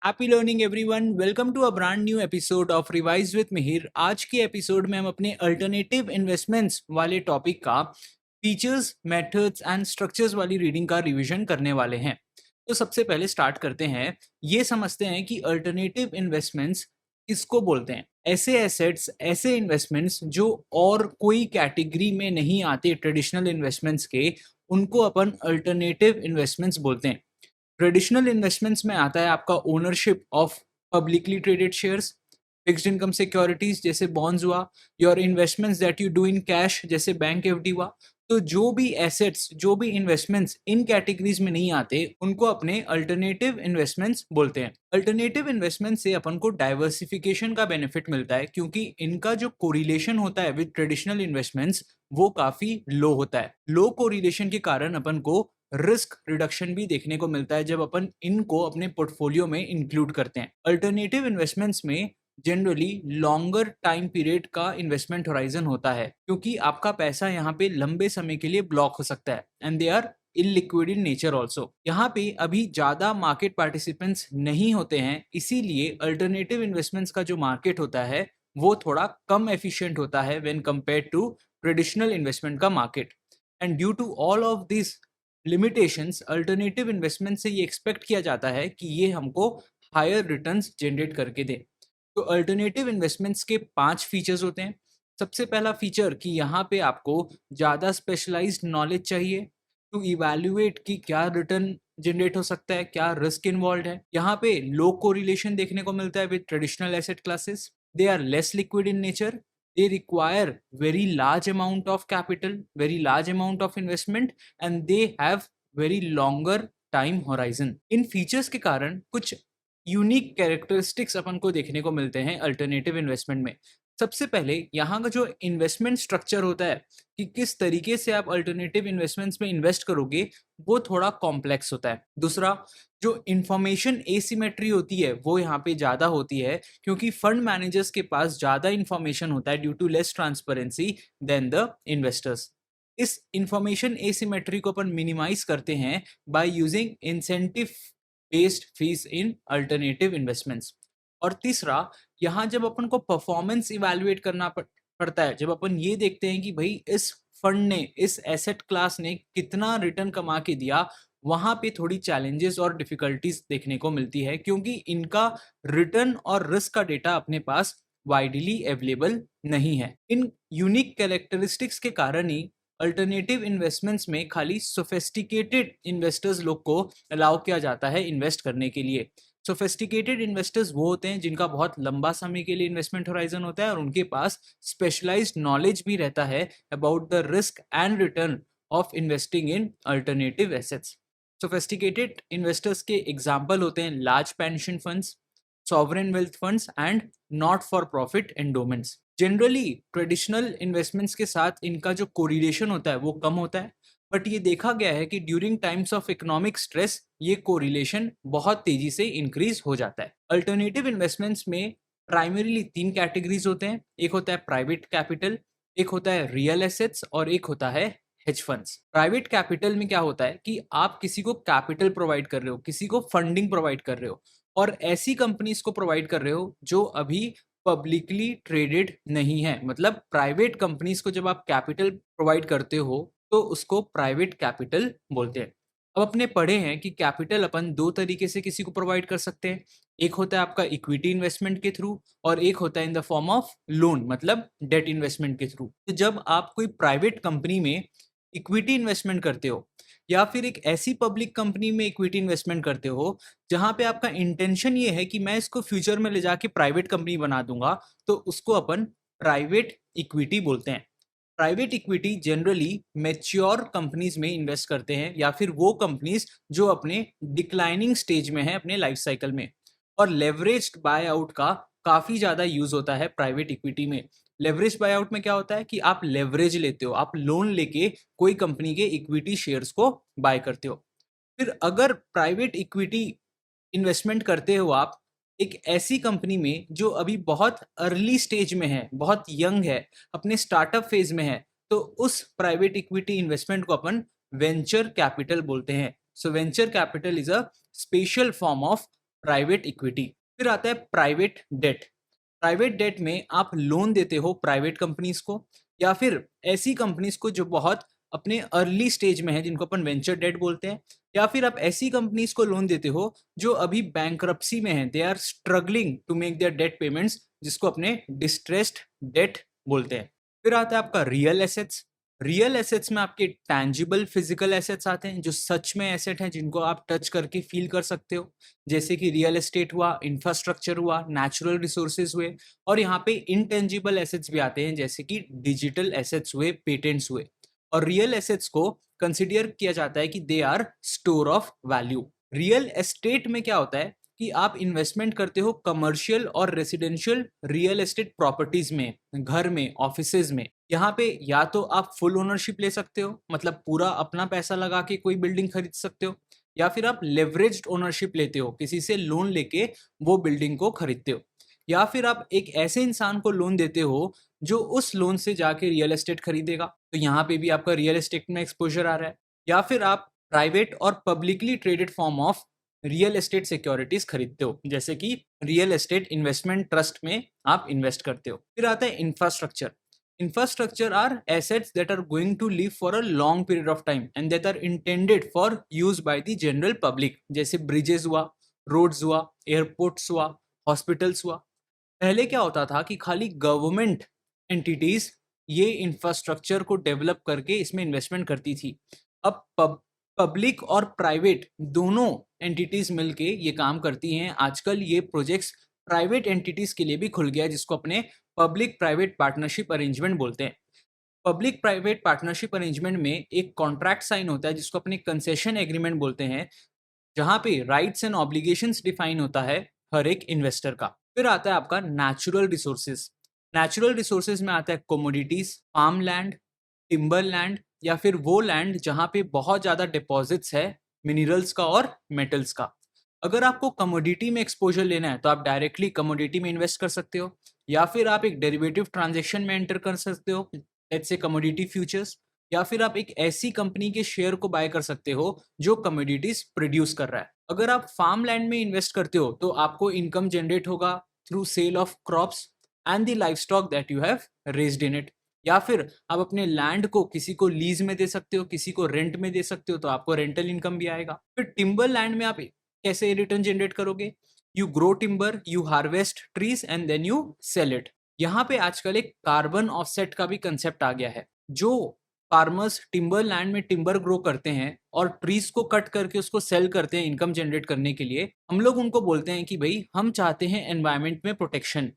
Happy learning everyone, welcome to a brand new episode of revise with Mihir. आज के episode में हम अपने अल्टरनेटिव इन्वेस्टमेंट्स वाले टॉपिक का फीचर्स, मेथड्स एंड स्ट्रक्चर्स वाली रीडिंग का रिवीजन करने वाले हैं। तो सबसे पहले स्टार्ट करते हैं, ये समझते हैं कि अल्टरनेटिव इन्वेस्टमेंट्स किसको बोलते हैं। ऐसे एसेट्स, ऐसे इन्वेस्टमेंट्स जो और कोई कैटेगरी में नहीं आते ट्रेडिशनल इन्वेस्टमेंट्स के, उनको अपन अल्टरनेटिव इन्वेस्टमेंट्स बोलते हैं। ट्रेडिशनल इन्वेस्टमेंट्स में आता है आपका ownership of publicly traded shares, fixed income securities जैसे बॉन्ड्स हुआ, your investments that you do in cash जैसे बैंक एफडी हुआ। तो जो भी एसेट्स, जो भी इन्वेस्टमेंट्स इन कैटेगरीज में नहीं आते, उनको अपने अल्टरनेटिव इन्वेस्टमेंट्स बोलते हैं। अल्टरनेटिव इन्वेस्टमेंट से अपन को डाइवर्सिफिकेशन का बेनिफिट मिलता है, क्योंकि इनका जो कोरिलेशन होता है विद ट्रेडिशनल इन्वेस्टमेंट्स वो काफी लो होता है। लो कोरिलेशन के कारण अपन को रिस्क रिडक्शन भी देखने को मिलता है जब अपन इनको अपने पोर्टफोलियो में इंक्लूड करते हैं। अल्टरनेटिव इन्वेस्टमेंट्स में जनरली लॉन्गर टाइम पीरियड का इन्वेस्टमेंट होराइजन होता है, क्योंकि आपका पैसा यहाँ पे लंबे समय के लिए ब्लॉक हो सकता है and they are illiquid in nature also. यहाँ पे अभी ज्यादा मार्केट पार्टिसिपेंट्स नहीं होते हैं, इसीलिए अल्टरनेटिव इन्वेस्टमेंट्स का जो मार्केट होता है वो थोड़ा कम एफिशिएंट होता है when compare to traditional investment का market. And due to all of this limitations, alternative investment से ये एक्सपेक्ट किया जाता है कि ये हमको हायर रिटर्न्स जनरेट करके दे। तो अल्टरनेटिव इन्वेस्टमेंट्स के 5 फीचर्स होते हैं। सबसे पहला फीचर कि यहाँ पे आपको ज़्यादा स्पेशलाइज्ड नॉलेज चाहिए टू इवैल्यूएट कि क्या रिटर्न जनरेट हो सकता है, क्या रिस्क इन्वॉल्व है। यहाँ पे लो कोरिलेशन देखने को मिलता है with traditional asset classes, they are less liquid in nature, they require very large amount of capital, very large amount of investment, and they have very longer time horizon। In features के कारण कुछ unique characteristics अपन को देखने को मिलते हैं alternative investment में। सबसे पहले यहाँ का जो इन्वेस्टमेंट स्ट्रक्चर होता है कि किस तरीके से आप अल्टरनेटिव इन्वेस्टमेंट्स में इन्वेस्ट करोगे, वो थोड़ा कॉम्प्लेक्स होता है। दूसरा, जो इंफॉर्मेशन एसिमेट्री होती है वो यहाँ पे ज़्यादा होती है, क्योंकि फंड मैनेजर्स के पास ज़्यादा इंफॉर्मेशन होता है due to less transparency than the investors. इस इंफॉर्मेशन एसिमेट्री को अपन मिनिमाइज करते हैं by using incentive based fees in alternative investments. और तीसरा, यहाँ जब अपन को परफॉर्मेंस इवैल्यूएट करना पड़ता है, जब अपन ये देखते हैं कि भाई इस फंड ने, इस एसेट क्लास ने कितना रिटर्न कमा के दिया, वहां पे थोड़ी चैलेंजेस और डिफिकल्टीज देखने को मिलती है, क्योंकि इनका रिटर्न और रिस्क का डेटा अपने पास वाइडली अवेलेबल नहीं है। इन यूनिक कैरेक्टरिस्टिक्स के कारण ही अल्टरनेटिव इन्वेस्टमेंट्स में खाली सोफिस्टिकेटेड इन्वेस्टर्स लोग को अलाउ किया जाता है इन्वेस्ट करने के लिए। सोफिस्टिकेटेड इन्वेस्टर्स वो होते हैं जिनका बहुत लंबा समय के लिए इन्वेस्टमेंट होराइजन होता है और उनके पास स्पेशलाइज्ड नॉलेज भी रहता है about the risk and return of investing in alternative assets. Sophisticated investors के एग्जाम्पल होते हैं large pension funds, sovereign wealth funds and not for profit endowments. Generally traditional investments के साथ इनका जो कोरिलेशन होता है वो कम होता है, बट ये देखा गया है कि during times of economic stress ये कोरिलेशन बहुत तेजी से इंक्रीज हो जाता है। अल्टरनेटिव इन्वेस्टमेंट्स में प्राइमरीली 3 कैटेगरीज होते हैं। एक होता है प्राइवेट कैपिटल, एक होता है रियल एसेट्स और एक होता है हेज फंड्स। प्राइवेट कैपिटल में क्या होता है कि आप किसी को कैपिटल प्रोवाइड कर रहे हो, किसी को फंडिंग प्रोवाइड कर रहे हो, और ऐसी कंपनीज को प्रोवाइड कर रहे हो जो अभी पब्लिकली ट्रेडेड नहीं है। मतलब प्राइवेट कंपनीज को जब आप कैपिटल प्रोवाइड करते हो तो उसको प्राइवेट कैपिटल बोलते हैं। अब अपने पढ़े हैं कि कैपिटल अपन 2 तरीके से किसी को प्रोवाइड कर सकते हैं। एक होता है आपका इक्विटी इन्वेस्टमेंट के थ्रू और एक होता है in the form of loan, मतलब डेट इन्वेस्टमेंट के थ्रू। तो जब आप कोई प्राइवेट कंपनी में इक्विटी इन्वेस्टमेंट करते हो या फिर एक ऐसी पब्लिक कंपनी में इक्विटी इन्वेस्टमेंट करते हो जहां पे आपका इंटेंशन ये है कि मैं इसको फ्यूचर में ले जाके प्राइवेट कंपनी बना दूंगा, तो उसको अपन प्राइवेट इक्विटी बोलते हैं। Private equity generally mature companies में इन्वेस्ट करते हैं या फिर वो कंपनीज जो अपने डिक्लाइनिंग स्टेज में है अपने लाइफ साइकिल में। और लेवरेज्ड बाय आउट का काफी ज्यादा यूज होता है प्राइवेट इक्विटी में। लेवरेज बाय आउट में क्या होता है कि आप लेवरेज लेते हो, आप लोन लेके कोई कंपनी के इक्विटी शेयर्स को बाय करते हो। फिर अगर प्राइवेट इक्विटी इन्वेस्टमेंट करते हो आप एक ऐसी कंपनी में जो अभी बहुत अर्ली स्टेज में है, बहुत यंग है, अपने स्टार्टअप फेज में है, तो उस प्राइवेट इक्विटी इन्वेस्टमेंट को अपन वेंचर कैपिटल बोलते हैं। So venture capital is a special form of private equity. फिर आता है प्राइवेट डेट। प्राइवेट डेट में आप लोन देते हो प्राइवेट कंपनीज को, या फिर ऐसी कंपनीज को जो बहुत अपने अर्ली स्टेज में है, जिनको अपन वेंचर डेट बोलते हैं, या फिर आप ऐसी कंपनीज को लोन देते हो जो अभी बैंकरप्सी में है, they are struggling to make their debt payments, जिसको अपने डिस्ट्रेस्ड डेट बोलते हैं। फिर आता है आपका रियल एसेट्स। रियल एसेट्स में आपके टैंजिबल फिजिकल एसेट्स आते हैं, जो सच में एसेट हैं, जिनको आप टच करके फील कर सकते हो, जैसे कि रियल एस्टेट हुआ, इंफ्रास्ट्रक्चर हुआ, नेचुरल रिसोर्सेज हुए। और यहाँ पे इनटेंजिबल एसेट्स भी आते हैं, जैसे कि डिजिटल एसेट्स हुए, पेटेंट्स हुए। और रियल एसेट्स को कंसिडर किया जाता है कि they are store of value. Real estate में क्या होता है कि आप इन्वेस्टमेंट करते हो कमर्शियल और रेसिडेंशियल रियल एस्टेट प्रॉपर्टीज में, घर में, ऑफिसेज में। यहाँ पे या तो आप फुल ओनरशिप ले सकते हो, मतलब पूरा अपना पैसा लगा के कोई बिल्डिंग खरीद सकते हो, या फिर आप लेवरेज्ड ओनरशिप लेते हो, किसी से लोन लेके वो बिल्डिंग को खरीदते हो, या फिर आप एक ऐसे इंसान को लोन देते हो जो उस लोन से जाके रियल एस्टेट खरीदेगा, तो यहाँ पे भी आपका रियल एस्टेट में एक्सपोजर आ रहा है। या फिर आप प्राइवेट और publicly traded form of real estate securities खरीदते हो, जैसे कि रियल एस्टेट इन्वेस्टमेंट ट्रस्ट में आप इन्वेस्ट करते हो। फिर आता है infrastructure. Infrastructure are assets that are going to live for a long period of time and that are intended for use by the general public, जैसे ब्रिजेस हुआ, roads हुआ, एयरपोर्ट्स हुआ, हॉस्पिटल्स हुआ। पहले क्या होता था कि खाली गवर्नमेंट एंटिटीज ये इंफ्रास्ट्रक्चर को डेवलप करके इसमें इन्वेस्टमेंट करती थी। अब पब्लिक और प्राइवेट दोनों एंटिटीज मिलके ये काम करती हैं। आजकल ये प्रोजेक्ट्स प्राइवेट एंटिटीज के लिए भी खुल गया है, जिसको अपने पब्लिक प्राइवेट पार्टनरशिप अरेंजमेंट बोलते हैं। पब्लिक प्राइवेट पार्टनरशिप अरेंजमेंट में एक कॉन्ट्रैक्ट साइन होता है, जिसको अपने कंसेशन एग्रीमेंट बोलते हैं, जहां पे राइट्स एंड ऑब्लिगेशंस डिफाइन होता है हर एक इन्वेस्टर का। फिर आता है आपका नेचुरल रिसोर्सेज। नेचुरल रिसोर्सेज में आता है commodities, farm land, timber land, या फिर वो लैंड जहां पे बहुत ज्यादा डिपॉजिट्स है मिनरल्स का और मेटल्स का। अगर आपको कमोडिटी में एक्सपोजर लेना है तो आप डायरेक्टली कमोडिटी में इन्वेस्ट कर सकते हो, या फिर आप एक डेरिवेटिव ट्रांजेक्शन में एंटर कर सकते हो, लेट्स से कमोडिटी फ्यूचर्स, या फिर आप एक ऐसी कंपनी के शेयर को बाय कर सकते हो जो कमोडिटीज प्रोड्यूस कर रहा है। अगर आप फार्म लैंड में इन्वेस्ट करते हो तो आपको इनकम जनरेट होगा through sale of crops and the livestock that you have raised in it. या फिर आप अपने लैंड को किसी को लीज में दे सकते हो, किसी को रेंट में दे सकते हो, तो आपको रेंटल इनकम भी आएगा। फिर टिम्बर लैंड में आप कैसे रिटर्न जनरेट करोगे? You grow timber, you harvest trees and then you sell it. यहाँ पे आजकल एक कार्बन ऑफसेट का भी कंसेप्ट आ गया है। जो फार्मर्स टिम्बर लैंड में टिम्बर ग्रो करते हैं और ट्रीज को कट करके उसको सेल करते हैं इनकम जनरेट करने के लिए, हम लोग उनको बोलते हैं कि भाई हम चाहते हैं एनवायरमेंट में प्रोटेक्शन,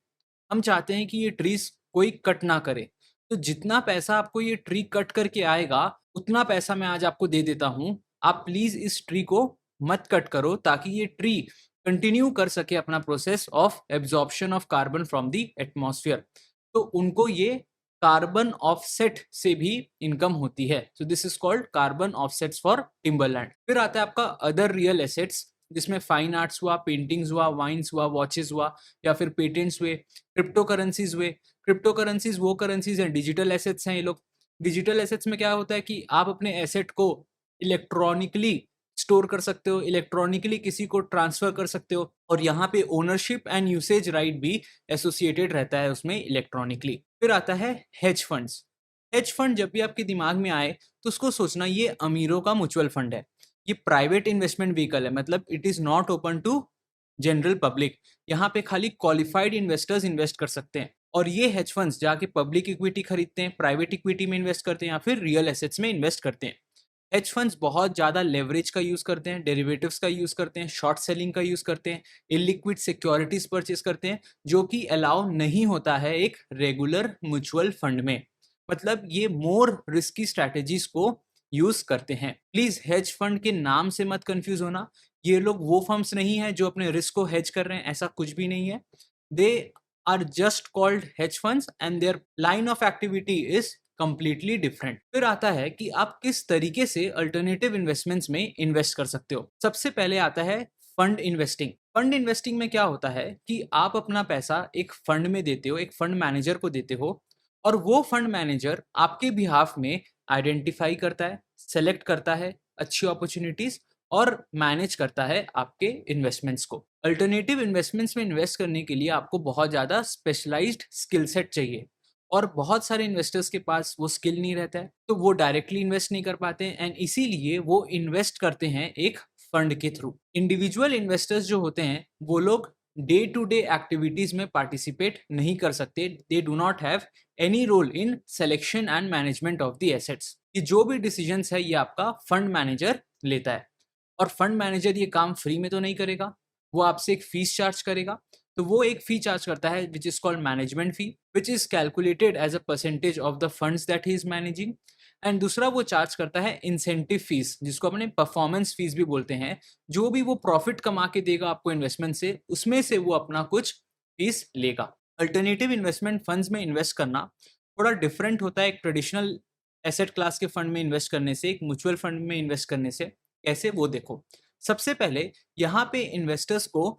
हम चाहते हैं कि ये ट्रीज कोई कट ना करे। तो जितना पैसा आपको ये ट्री कट करके आएगा, उतना पैसा मैं आज आपको दे देता हूँ, आप प्लीज इस ट्री को मत कट करो, ताकि ये ट्री कंटिन्यू कर सके अपना process of absorption of carbon from the atmosphere. तो उनको ये कार्बन ऑफसेट से भी इनकम होती है। So this is called carbon offsets for Timberland. फिर आता है आपका अदर रियल एसेट्स, जिसमें फाइन आर्ट्स हुआ, पेंटिंग्स हुआ, वाइन्स हुआ, वॉचेस हुआ, या फिर पेटेंट्स हुए, क्रिप्टो करेंसीज हुए। क्रिप्टो करेंसीज वो करेंसीज हैं, डिजिटल एसेट्स हैं ये लोग। डिजिटल एसेट्स में क्या होता है कि आप अपने एसेट को इलेक्ट्रॉनिकली स्टोर कर सकते हो, इलेक्ट्रॉनिकली किसी को ट्रांसफर कर सकते हो, और यहाँ पे ओनरशिप एंड यूसेज राइट भी एसोसिएटेड रहता है उसमें इलेक्ट्रॉनिकली। फिर आता है हेज फंड्स। हेज फंड जब भी आपके दिमाग में आए तो उसको सोचना ये अमीरों का म्यूचुअल फंड है। ये प्राइवेट इन्वेस्टमेंट व्हीकल है, मतलब it is not open to general public. यहाँ पे खाली क्वालिफाइड इन्वेस्टर्स इन्वेस्ट कर सकते हैं, और ये हेज फंड्स जाके पब्लिक इक्विटी खरीदते हैं, प्राइवेट इक्विटी में इन्वेस्ट करते हैं, या फिर रियल एसेट्स में इन्वेस्ट करते हैं। हेज फंड्स बहुत ज़्यादा लेवरेज का यूज़ करते हैं, डेरिवेटिव्स का यूज़ करते हैं, शॉर्ट सेलिंग का यूज़ करते हैं, इलिक्विड सिक्योरिटीज परचेज करते हैं, जो कि अलाउ नहीं होता है एक रेगुलर म्यूचुअल फंड में। मतलब ये मोर रिस्की स्ट्रैटेजीज को यूज़ करते हैं। प्लीज़ हेज फंड के नाम से मत कंफ्यूज होना। ये लोग वो फर्म्स नहीं है जो अपने रिस्क को हेज कर रहे हैं, ऐसा कुछ भी नहीं है। They are just called hedge funds and their line of activity is completely different. फिर आता है कि आप किस तरीके से अल्टरनेटिव इन्वेस्टमेंट्स में इन्वेस्ट कर सकते हो। सबसे पहले आता है फंड इन्वेस्टिंग। फंड इन्वेस्टिंग में क्या होता है कि आप अपना पैसा एक फंड में देते हो, एक फंड मैनेजर को देते हो, और वो फंड मैनेजर आपके बिहाफ में आइडेंटिफाई करता है, सेलेक्ट करता है अच्छी अपॉर्चुनिटीज, और मैनेज करता है आपके इन्वेस्टमेंट्स को। अल्टरनेटिव इन्वेस्टमेंट्स में इन्वेस्ट करने के लिए आपको बहुत ज़्यादा स्पेशलाइज्ड स्किल सेट चाहिए और बहुत सारे इन्वेस्टर्स के पास वो स्किल नहीं रहता है, तो वो डायरेक्टली इन्वेस्ट नहीं कर पाते हैं एंड इसीलिए वो इन्वेस्ट करते हैं एक फंड के थ्रू। इंडिविजुअल इन्वेस्टर्स जो होते हैं वो लोग डे टू डे एक्टिविटीज में पार्टिसिपेट नहीं कर सकते। They do not have any role in selection and management of the assets. ये जो भी डिसीजंस है ये आपका फंड मैनेजर लेता है और फंड मैनेजर ये काम फ्री में तो नहीं करेगा, वो आपसे एक फीस चार्ज करेगा। तो वो एक फी चार्ज करता है which is called management fee, which is calculated as a percentage of the funds that he is managing. And दूसरा वो चार्ज करता है इंसेंटिव फीस, जिसको अपने परफॉर्मेंस फीस भी बोलते हैं। जो भी वो प्रॉफिट कमा के देगा आपको इन्वेस्टमेंट से, उसमें से वो अपना कुछ फीस लेगा। अल्टरनेटिव इन्वेस्टमेंट फंड्स में इन्वेस्ट करना थोड़ा डिफरेंट होता है एक ट्रेडिशनल एसेट क्लास के फंड में इन्वेस्ट करने से, एक म्यूचुअल फंड में इन्वेस्ट करने से। कैसे, वो देखो। सबसे पहले यहाँ पे इन्वेस्टर्स को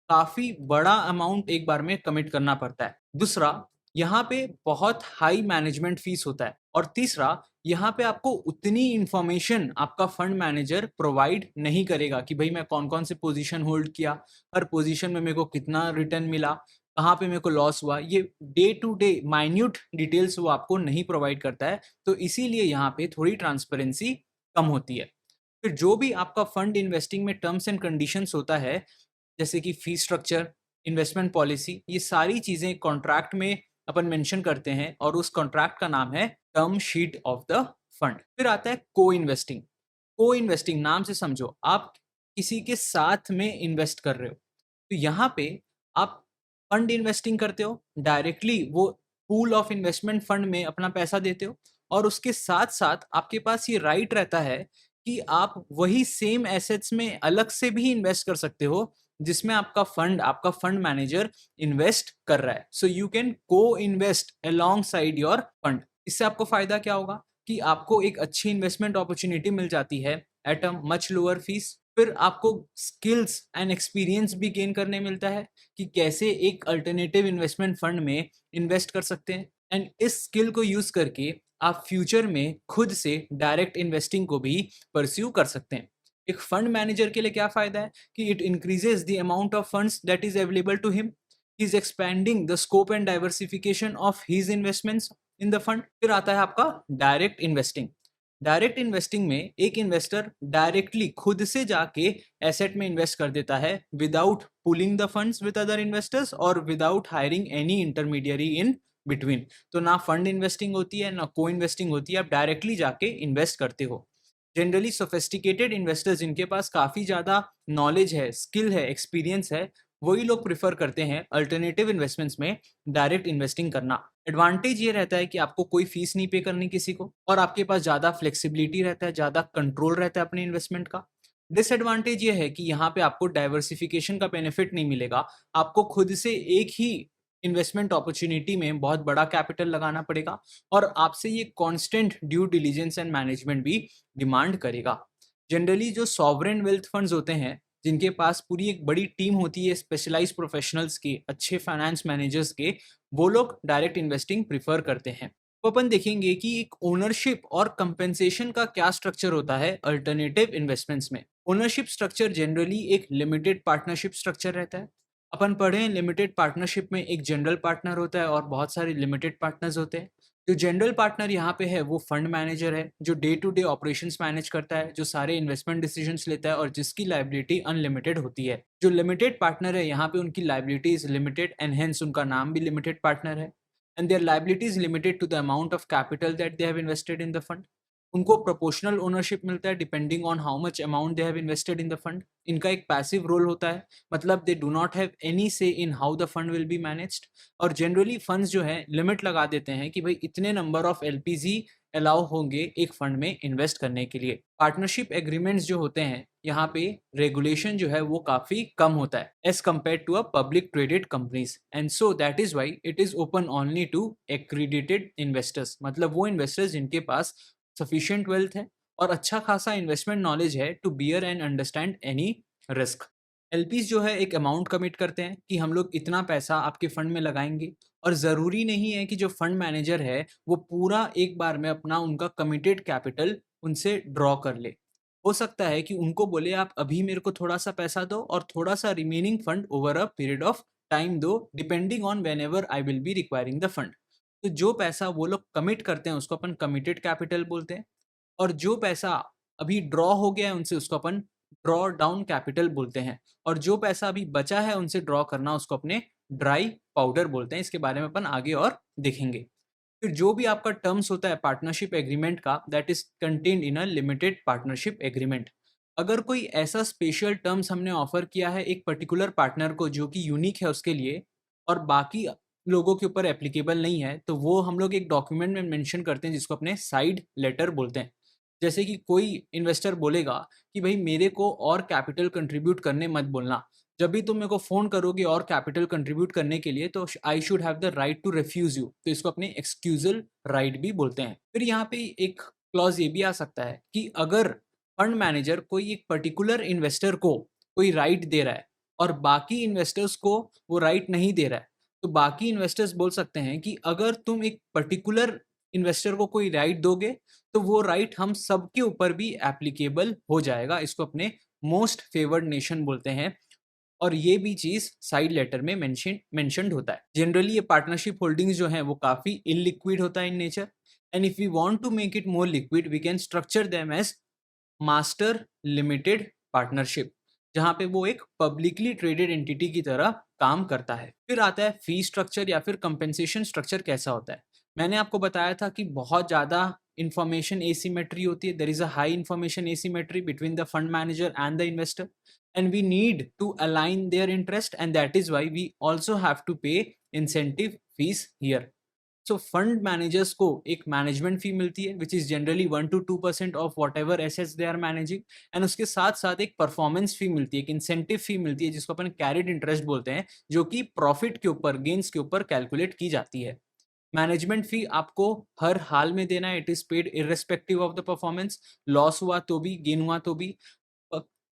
काफी बड़ा अमाउंट एक बार में कमिट करना पड़ता है। दूसरा, यहाँ पे बहुत हाई मैनेजमेंट फीस होता है। और तीसरा, यहाँ पे आपको उतनी इंफॉर्मेशन आपका फंड मैनेजर प्रोवाइड नहीं करेगा कि भाई मैं कौन कौन से पोजीशन होल्ड किया, हर पोजीशन में मेरे को कितना रिटर्न मिला, कहाँ पे मेरे को लॉस हुआ। ये day to day minute details वो आपको नहीं प्रोवाइड करता है, तो इसीलिए यहाँ पे थोड़ी ट्रांसपेरेंसी कम होती है। फिर जो भी आपका फंड इन्वेस्टिंग में टर्म्स एंड कंडीशंस होता है, जैसे कि फी स्ट्रक्चर, इन्वेस्टमेंट पॉलिसी, ये सारी चीज़ें कॉन्ट्रैक्ट में अपन मेंशन करते हैं और उस कॉन्ट्रैक्ट का नाम है term sheet of the fund. फिर आता है को इन्वेस्टिंग। को इन्वेस्टिंग नाम से समझो, आप किसी के साथ में इन्वेस्ट कर रहे हो। तो यहाँ पे आप फंड इन्वेस्टिंग करते हो, डायरेक्टली वो पूल ऑफ इन्वेस्टमेंट फंड में अपना पैसा देते हो और उसके साथ साथ आपके पास ये राइट रहता है कि आप वही सेम एसेट्स में अलग से भी इन्वेस्ट कर सकते हो जिसमें आपका फंड मैनेजर इन्वेस्ट कर रहा है। सो यू कैन को invest along side your fund. इससे आपको फायदा क्या होगा कि आपको एक अच्छी इन्वेस्टमेंट अपॉर्चुनिटी मिल जाती है at a much lower fees. फिर आपको स्किल्स एंड एक्सपीरियंस भी गेन करने मिलता है कि कैसे एक अल्टरनेटिव इन्वेस्टमेंट फंड में इन्वेस्ट कर सकते हैं। एंड इस स्किल को यूज करके आप फ्यूचर में खुद से डायरेक्ट इन्वेस्टिंग को भी परस्यू कर सकते हैं। एक फंड मैनेजर के लिए क्या फायदा है कि it increases the amount of funds that is available to him. He is expanding the scope and diversification of his investments in the fund. फिर आता है आपका डायरेक्ट इन्वेस्टिंग। डायरेक्ट इन्वेस्टिंग में एक इन्वेस्टर डायरेक्टली खुद से जाके एसेट में इन्वेस्ट कर देता है without pulling the funds with other investors और without hiring any intermediary in between. तो ना फंड इन्वेस्टिंग होती है ना को इन्वेस्टिंग होती है, आप डायरेक्टली जाके इन्वेस्ट करते हो। जनरली सोफिस्टिकेटेड इन्वेस्टर्स जिनके पास काफ़ी ज़्यादा नॉलेज है, स्किल है, एक्सपीरियंस है, वही लोग प्रिफर करते हैं अल्टरनेटिव इन्वेस्टमेंट्स में डायरेक्ट इन्वेस्टिंग करना। एडवांटेज ये रहता है कि आपको कोई फीस नहीं पे करनी किसी को और आपके पास ज़्यादा फ्लेक्सिबिलिटी रहता है, ज़्यादा कंट्रोल रहता है अपने इन्वेस्टमेंट का। डिसएडवांटेज ये है कि यहाँ पे आपको डाइवर्सिफिकेशन का बेनिफिट नहीं मिलेगा। आपको खुद से एक ही इन्वेस्टमेंट अपॉर्चुनिटी में बहुत बड़ा कैपिटल लगाना पड़ेगा और आपसे ये constant due diligence and management भी डिमांड करेगा। जनरली जो सॉवरेन वेल्थ फंड्स होते हैं, जिनके पास पूरी एक बड़ी टीम होती है स्पेशलाइज्ड प्रोफेशनल्स के, अच्छे फाइनेंस मैनेजर्स के, वो लोग डायरेक्ट इन्वेस्टिंग प्रिफर करते हैं। तो अपन देखेंगे कि एक ओनरशिप और कंपेंसेशन का क्या स्ट्रक्चर होता है अल्टरनेटिव इन्वेस्टमेंट्स में। ओनरशिप स्ट्रक्चर जनरली एक लिमिटेड पार्टनरशिप स्ट्रक्चर रहता है। अपन पढ़े हैं लिमिटेड पार्टनरशिप में एक जनरल पार्टनर होता है और बहुत सारे लिमिटेड पार्टनर्स होते हैं। जो जनरल पार्टनर यहाँ पे है वो फंड मैनेजर है, जो day to day operations manage करता है, जो सारे इन्वेस्टमेंट डिसीजंस लेता है और जिसकी लाइबिलिटी अनलिमिटेड होती है। जो लिमिटेड पार्टनर है यहाँ पे उनकी liability is limited and hence उनका नाम भी लिमिटेड पार्टनर है। And their liability is limited to the amount of capital that they have invested in the fund. उनको प्रोपोर्शनल ओनरशिप मिलता है depending on how much amount they have invested in the fund. इनका एक passive role होता है, मतलब they do not have any say in how the fund will be managed. और generally funds जो है लिमिट लगा देते हैं कि भाई इतने नंबर ऑफ एलपीजी अलाउ होंगे एक फंड में इन्वेस्ट करने के लिए। पार्टनरशिप एग्रीमेंट्स जो होते हैं यहाँ पे रेगुलेशन जो है वो काफी कम होता है as compare to a public traded companies, and so that is why it is open only to accredited investors. मतलब वो इन्वेस्टर्स जिनके पास सफिशिएंट वेल्थ है और अच्छा खासा इन्वेस्टमेंट नॉलेज है to bear and understand any risk. LPs जो है एक अमाउंट कमिट करते हैं कि हम लोग इतना पैसा आपके फंड में लगाएंगे और ज़रूरी नहीं है कि जो फंड मैनेजर है वो पूरा एक बार में अपना उनका कमिटेड कैपिटल उनसे ड्रॉ कर ले। हो सकता है कि उनको बोले आप अभी मेरे को थोड़ा सा पैसा दो और थोड़ा सा remaining fund over a period of time दो, depending on whenever I will be requiring the fund. तो जो पैसा वो लोग कमिट करते हैं उसको अपन कमिटेड कैपिटल बोलते हैं, और जो पैसा अभी ड्रॉ हो गया है उनसे उसको अपन ड्रॉ डाउन कैपिटल बोलते हैं, और जो पैसा अभी बचा है उनसे ड्रॉ करना उसको अपने ड्राई पाउडर बोलते हैं। इसके बारे में अपन आगे और देखेंगे। फिर जो भी आपका टर्म्स होता है पार्टनरशिप एग्रीमेंट का, that is contained in a limited partnership agreement. अगर कोई ऐसा स्पेशल टर्म्स हमने ऑफर किया है एक पर्टिकुलर पार्टनर को जो कि यूनिक है उसके लिए, और बाकी लोगों के ऊपर एप्लीकेबल नहीं है, तो वो हम लोग एक डॉक्यूमेंट में मेंशन करते हैं जिसको अपने साइड लेटर बोलते हैं। जैसे कि कोई इन्वेस्टर बोलेगा कि भाई मेरे को और कैपिटल कंट्रीब्यूट करने मत बोलना, जब भी तुम मेरे को फोन करोगे और कैपिटल कंट्रीब्यूट करने के लिए तो I should have the right to refuse you, तो इसको अपने एक्सक्यूजल राइट भी बोलते हैं। फिर यहाँ पे एक क्लॉज ये भी आ सकता है कि अगर फंड मैनेजर कोई एक पर्टिकुलर इन्वेस्टर को कोई राइट दे रहा है और बाकी इन्वेस्टर्स को वो राइट नहीं दे रहा है, तो बाकी इन्वेस्टर्स बोल सकते हैं कि अगर तुम एक पर्टिकुलर इन्वेस्टर को कोई राइट दोगे तो वो राइट हम सबके ऊपर भी एप्लीकेबल हो जाएगा। इसको अपने मोस्ट फेवर्ड नेशन बोलते हैं, और ये भी चीज साइड लेटर में मेंशनड होता है। जनरली ये पार्टनरशिप होल्डिंग्स जो है वो काफी इलिक्विड होता है in nature, and if we want to make it more liquid we can structure them as master limited partnership, जहां पे वो एक पब्लिकली ट्रेडेड एंटिटी की तरह काम करता है। फिर आता है फी स्ट्रक्चर या फिर कंपेंसेशन स्ट्रक्चर कैसा होता है। मैंने आपको बताया था कि बहुत ज़्यादा इंफॉर्मेशन एसिमेट्री होती है, there is a high information asymmetry between the fund manager and the investor, and we need to align their interest, and that is why we also have to pay incentive fees here. So fund managers को एक management fee मिलती है which is generally 1 to 2% of whatever assets they are managing, and उसके साथ साथ एक performance फी मिलती है, एक इंसेंटिव फी मिलती है जिसको अपन कैरिड इंटरेस्ट बोलते हैं, जो कि प्रॉफिट के ऊपर गेन्स के ऊपर कैलकुलेट की जाती है। मैनेजमेंट फी आपको हर हाल में देना है, it is paid irrespective of the performance, loss हुआ तो भी गेन हुआ तो भी।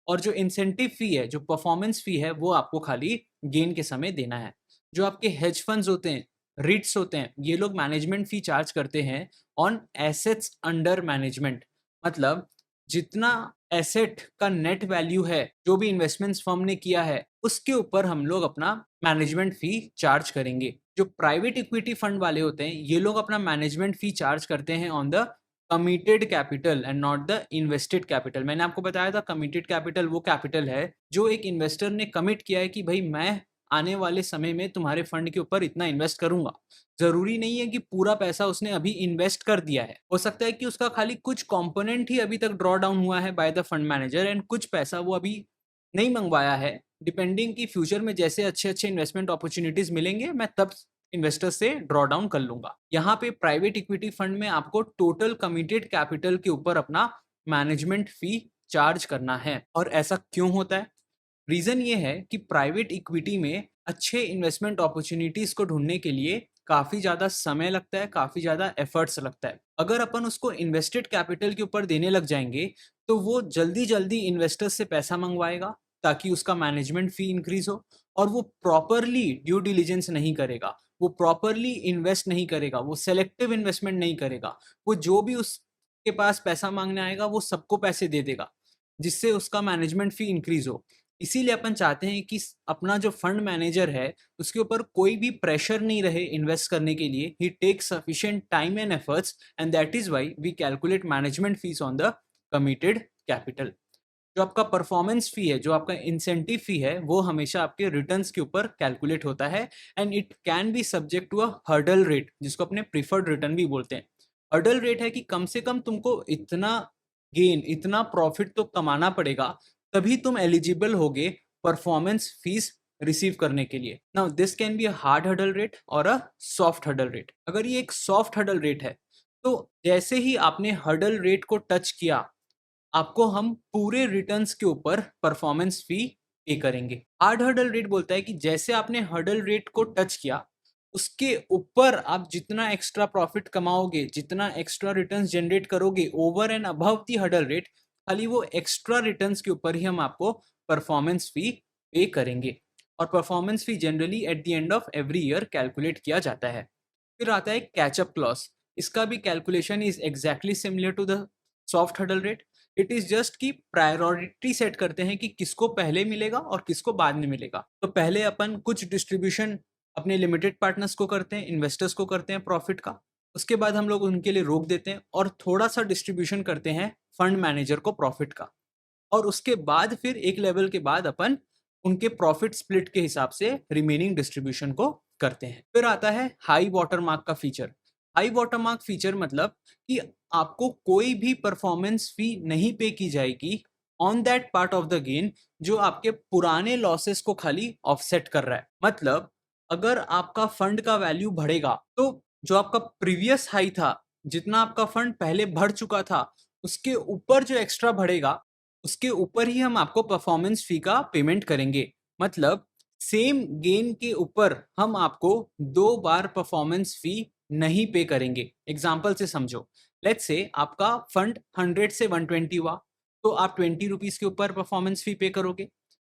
और जो इंसेंटिव फी है, जो परफॉर्मेंस फी है, वो आपको खाली गेन के समय देना है। जो आपके हेज फंड्स होते हैं, रिट्स होते हैं, ये लोग मैनेजमेंट फी चार्ज करते हैं ऑन एसेट्स अंडर मैनेजमेंट। मतलब जितना एसेट का नेट वैल्यू है जो भी इन्वेस्टमेंट्स फर्म ने किया है उसके ऊपर हम लोग अपना मैनेजमेंट फी चार्ज करेंगे। जो प्राइवेट इक्विटी फंड वाले होते हैं ये लोग अपना मैनेजमेंट फी चार्ज करते हैं on the committed capital and not the invested capital. मैंने आपको बताया था कमिटेड कैपिटल वो कैपिटल है जो एक इन्वेस्टर ने कमिट किया है कि भाई मैं आने वाले समय में तुम्हारे फंड के ऊपर इतना इन्वेस्ट करूंगा। जरूरी नहीं है कि पूरा पैसा उसने अभी इन्वेस्ट कर दिया है, हो सकता है कि उसका खाली कुछ कंपोनेंट ही अभी तक ड्रॉ डाउन हुआ है by the fund manager and कुछ पैसा वो अभी नहीं मंगवाया है। डिपेंडिंग की फ्यूचर में जैसे अच्छे अच्छे इन्वेस्टमेंट अपॉर्चुनिटीज मिलेंगे मैं तब इन्वेस्टर से ड्रॉ डाउन कर लूंगा। यहाँ पे प्राइवेट इक्विटी फंड में आपको टोटल कमिटेड कैपिटल के ऊपर अपना मैनेजमेंट फी चार्ज करना है। और ऐसा क्यों होता है? रीजन ये है कि प्राइवेट इक्विटी में अच्छे इन्वेस्टमेंट अपॉर्चुनिटीज को ढूंढने के लिए काफी ज्यादा समय लगता है, काफी ज्यादा एफर्ट्स लगता है। अगर अपन उसको इन्वेस्टेड कैपिटल के ऊपर देने लग जाएंगे तो वो जल्दी जल्दी इन्वेस्टर्स से पैसा मंगवाएगा ताकि उसका मैनेजमेंट फी इंक्रीज हो, और वो प्रॉपरली ड्यू डिलीजेंस नहीं करेगा, वो प्रॉपरली इन्वेस्ट नहीं करेगा, वो सेलेक्टिव इन्वेस्टमेंट नहीं करेगा, वो जो भी उसके पास पैसा मांगने आएगा वो सबको पैसे दे देगा जिससे उसका मैनेजमेंट फी इंक्रीज हो। इसीलिए अपन चाहते हैं कि अपना जो फंड मैनेजर है उसके ऊपर कोई भी प्रेशर नहीं रहे इन्वेस्ट करने के लिए, he takes sufficient time and efforts, and that is why we calculate management fees on the committed capital. जो आपका परफॉर्मेंस फी है, जो आपका इंसेंटिव फी है, वो हमेशा आपके रिटर्न्स के ऊपर कैलकुलेट होता है, and it can be subject to a hurdle rate जिसको अपने प्रीफर्ड रिटर्न भी बोलते हैं। हर्डल रेट है कि कम से कम तुमको इतना गेन, इतना प्रॉफिट तो कमाना पड़ेगा तभी तुम एलिजिबल होगे परफॉर्मेंस फीस रिसीव करने के लिए। Now this can be a hard hurdle rate और अ सॉफ्ट हर्डल रेट। अगर ये एक सॉफ्ट हर्डल रेट है तो जैसे ही आपने हर्डल रेट को टच किया आपको हम पूरे रिटर्न्स के ऊपर परफॉर्मेंस फी पे करेंगे। हार्ड हर्डल रेट बोलता है कि जैसे आपने हर्डल रेट को टच किया उसके ऊपर आप जितना एक्स्ट्रा प्रॉफिट कमाओगे, जितना एक्स्ट्रा रिटर्न्स जनरेट करोगे over and above the hurdle rate, खाली वो एक्स्ट्रा रिटर्न्स के ऊपर ही हम आपको परफॉर्मेंस फी पे करेंगे। और performance fee generally at the end of every year calculate किया जाता है। फिर आता है कैचअप क्लॉज। इसका भी calculation is exactly similar to the soft hurdle rate. It is just कि प्रायोरिटी सेट करते हैं कि किसको पहले मिलेगा और किसको बाद में मिलेगा। तो पहले अपन कुछ डिस्ट्रीब्यूशन अपने लिमिटेड पार्टनर्स को करते हैं, इन्वेस्टर्स को करते हैं प्रॉफिट का। उसके बाद हम लोग उनके लिए रोक देते हैं और थोड़ा सा डिस्ट्रीब्यूशन करते हैं फंड मैनेजर को प्रॉफिट का। और उसके बाद फिर एक लेवल के बाद अपन उनके प्रॉफिट स्प्लिट के हिसाब से रिमेनिंग डिस्ट्रीब्यूशन को करते हैं। फिर आता है हाई वाटरमार्क का फीचर। हाई वाटरमार्क फीचर मतलब कि आपको कोई भी परफॉर्मेंस फी नहीं पे की जाएगी on that part of the gain जो आपके पुराने लॉसेस को खाली ऑफसेट कर रहा है। मतलब अगर आपका फंड का वैल्यू बढ़ेगा तो जो आपका प्रीवियस हाई था, जितना आपका फंड पहले बढ़ चुका था, उसके ऊपर जो एक्स्ट्रा बढ़ेगा उसके ऊपर ही हम आपको परफॉर्मेंस फी का पेमेंट करेंगे। मतलब सेम गेन के ऊपर हम आपको 2 बार परफॉर्मेंस फी नहीं पे करेंगे। एग्जाम्पल से समझो, लेट्स से आपका फंड 100 से 120 हुआ तो आप 20 रुपीज के ऊपर परफॉर्मेंस फी पे करोगे।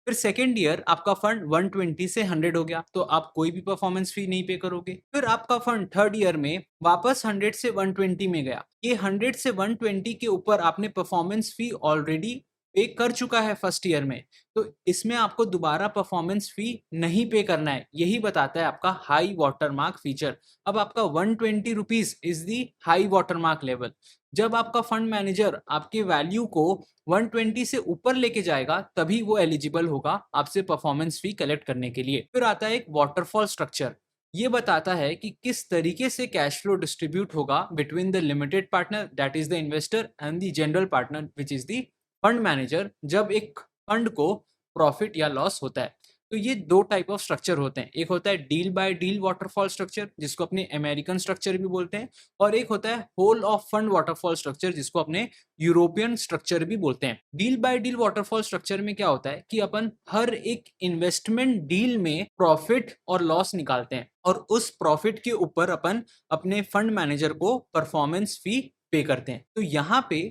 फिर सेकेंड ईयर आपका फंड 120 से 100 हो गया तो आप कोई भी परफॉर्मेंस फी नहीं पे करोगे। फिर आपका फंड थर्ड ईयर में वापस 100 से 120 में गया। ये 100 से 120 के ऊपर आपने परफॉर्मेंस फी ऑलरेडी पे कर चुका है फर्स्ट ईयर में, तो इसमें आपको दोबारा परफॉर्मेंस फी नहीं पे करना है। यही बताता है आपका हाई वाटरमार्क फीचर। अब आपका 120 rupees is the high watermark level. जब आपका फंड मैनेजर आपके वैल्यू को 120 से ऊपर लेके जाएगा तभी वो एलिजिबल होगा आपसे परफॉर्मेंस फी कलेक्ट करने के लिए। फिर आता है एक वाटरफॉल स्ट्रक्चर। ये बताता है कि किस तरीके से कैश फ्लो डिस्ट्रीब्यूट होगा between the limited partner that is the investor and the general partner which is the fund manager जब एक फंड को प्रॉफिट या लॉस होता है। तो ये 2 टाइप ऑफ स्ट्रक्चर होते हैं। एक होता है deal by deal waterfall structure जिसको अपने अमेरिकन स्ट्रक्चर भी बोलते हैं, और एक होता है whole of fund waterfall structure जिसको अपने यूरोपियन स्ट्रक्चर भी बोलते हैं। Deal by deal waterfall structure में क्या होता है कि अपन हर एक इन्वेस्टमेंट डील में प्रॉफिट और लॉस निकालते हैं और उस प्रॉफिट के ऊपर अपन अपने फंड मैनेजर को परफॉर्मेंस फी पे करते हैं। तो यहाँ पे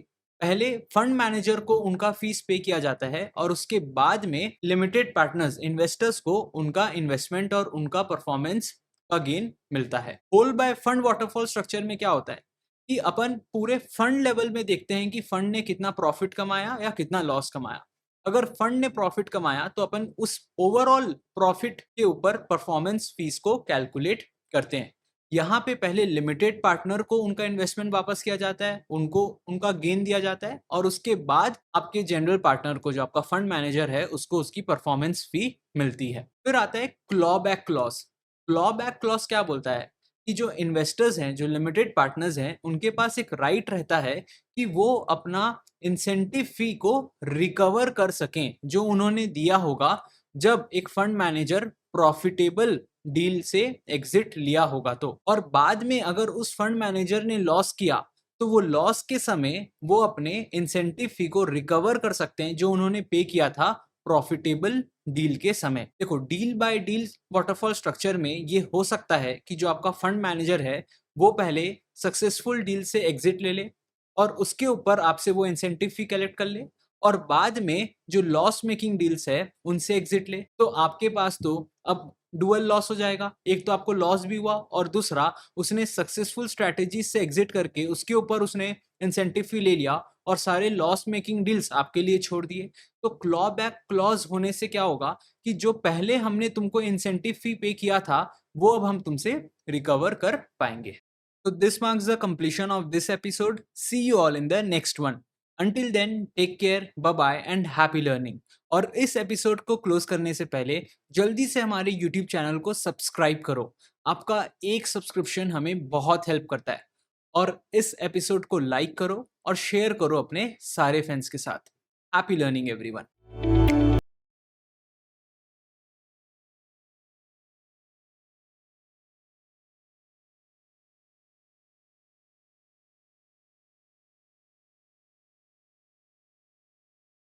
पहले फंड मैनेजर को उनका फीस पे किया जाता है और उसके बाद में लिमिटेड पार्टनर्स इन्वेस्टर्स को उनका इन्वेस्टमेंट और उनका परफॉर्मेंस का गेन मिलता है। Whole by fund waterfall structure में क्या होता है कि अपन पूरे फंड लेवल में देखते हैं कि फंड ने कितना प्रॉफिट कमाया या कितना लॉस कमाया। अगर फंड ने प्रॉफिट कमाया तो अपन उस ओवरऑल प्रॉफिट के ऊपर परफॉर्मेंस फीस को कैलकुलेट करते हैं। यहाँ पे पहले लिमिटेड पार्टनर को उनका इन्वेस्टमेंट वापस किया जाता है, उनको उनका गेन दिया जाता है, और उसके बाद आपके जनरल पार्टनर को जो आपका फंड मैनेजर है उसको उसकी परफॉर्मेंस फी मिलती है। फिर आता है claw back clause. Claw back clause क्या बोलता है कि जो इन्वेस्टर्स हैं, जो लिमिटेड पार्टनर्स हैं, उनके पास एक राइट रहता है कि वो अपना इंसेंटिव फी को रिकवर कर सकें जो उन्होंने दिया होगा जब एक फंड मैनेजर प्रॉफिटेबल डील से एग्जिट लिया होगा तो। और बाद में अगर उस फंड मैनेजर ने लॉस किया तो वो लॉस के समय वो अपने इंसेंटिव फी को रिकवर कर सकते हैं जो उन्होंने पे किया था प्रॉफिटेबल डील के समय। देखो, deal by deal waterfall structure में ये हो सकता है कि जो आपका फंड मैनेजर है वो पहले सक्सेसफुल डील से एग्जिट ले ले और उसके ऊपर आपसे वो इंसेंटिव फी कलेक्ट कर ले, और बाद में जो लॉस मेकिंग डील्स है उनसे एग्जिट ले। तो आपके पास तो अब डुअल लॉस हो जाएगा। एक तो आपको लॉस भी हुआ और दूसरा उसने सक्सेसफुल स्ट्रैटेजी से एग्जिट करके उसके ऊपर उसने इंसेंटिव फी ले लिया और सारे लॉस मेकिंग डील्स आपके लिए छोड़ दिए। तो क्लॉ बैक क्लॉज होने से क्या होगा कि जो पहले हमने तुमको इंसेंटिव फी पे किया था वो अब हम तुमसे रिकवर कर पाएंगे। So this marks the completion of this episode. See you all in the next one. Until then, take care, bye bye and happy learning. और इस एपिसोड को क्लोज करने से पहले जल्दी से हमारे YouTube चैनल को सब्सक्राइब करो। आपका एक सब्सक्रिप्शन हमें बहुत हेल्प करता है। और इस एपिसोड को लाइक करो और शेयर करो अपने सारे फ्रेंड्स के साथ। Happy learning everyone.